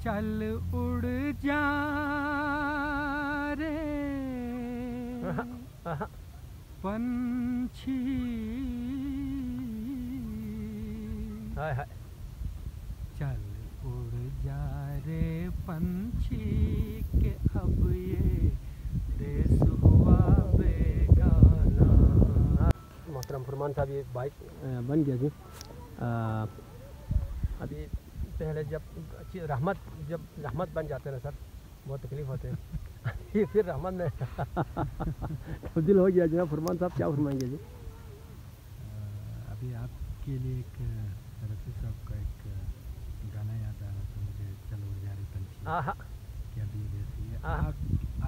चल उड़ जा रे पंछी, चल उड़ जा रे पंछी के अब ये देश हुआ बेगाना। मोहतरम फरमान साहब, ये बाइक बन गया जी। अभी पहले जब रहमत बन जाते हैं ना सर, बहुत तकलीफ होते हैं। ये फिर रहमत में तब्दील हो गया जनाब। फरमान साहब क्या फरमाएंगे जी? अभी आपके लिए एक रफ़ी साहब का एक गाना याद आ रहा था मुझे, चल उड़ जा रे पंछी कि अभी ये देश हुई है।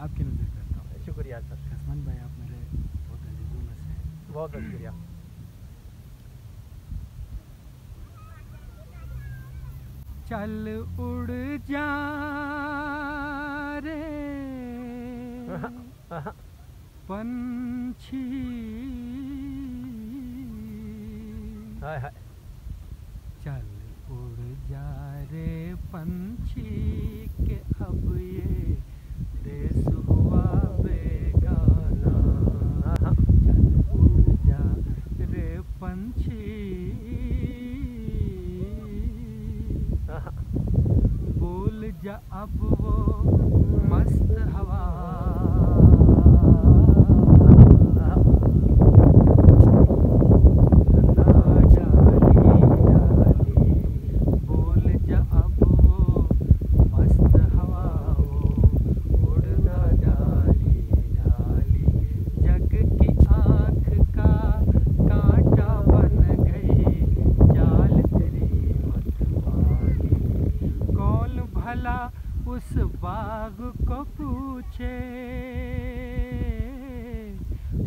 आपकी नज़र करता हूँ। शुक्रिया सर। खसमान भाई, आप मेरे बहुत अजीज़ों में से हैं। बहुत बहुत शुक्रिया। चल उड़ जा रे पंछी, चल उड़ जा रे पंछी के अब ये देश हुआ बेगाना। चल उड़ जा रे पंछी, भूल जा अब वो मस्त हवा, भूल जा अब वो मस्त हवा, उड़ना डाली डाली, जग की आँख का कांटा बन गई चाल तेरी मतवाली। कौन भला उस बाग को पूछे,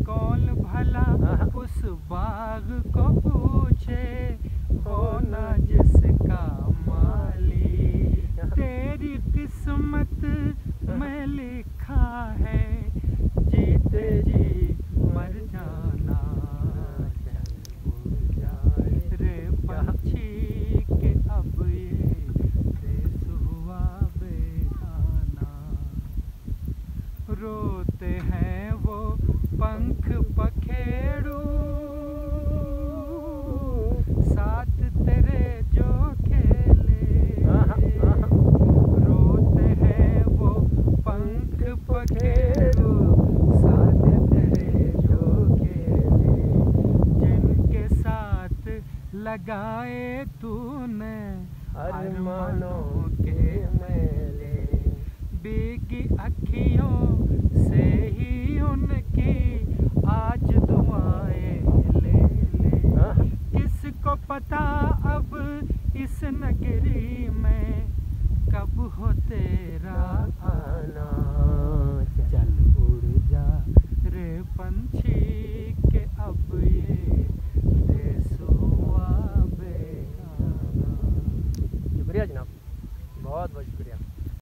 कौन भला उस बाग को पूछे, होना जिसका माली। तेरी किस्मत में लिखा है जीते जी मर जाना। चल उड़ जा रे पंछी के अब ये देश हुआ बेगाना। रोते हैं वो पंख पखेरू, साथ तेरे जो खेले। रोते हैं वो पंख पखेरू, साथ तेरे जो खेले। जिनके साथ लगाए तूने अरमानों के मेले, भीगी अखियों से ही उनकी आज दुआएं ले ले। किसको पता अब इस नगरी में कब हो तेरा आना। चल उड़ जा रे पंछी।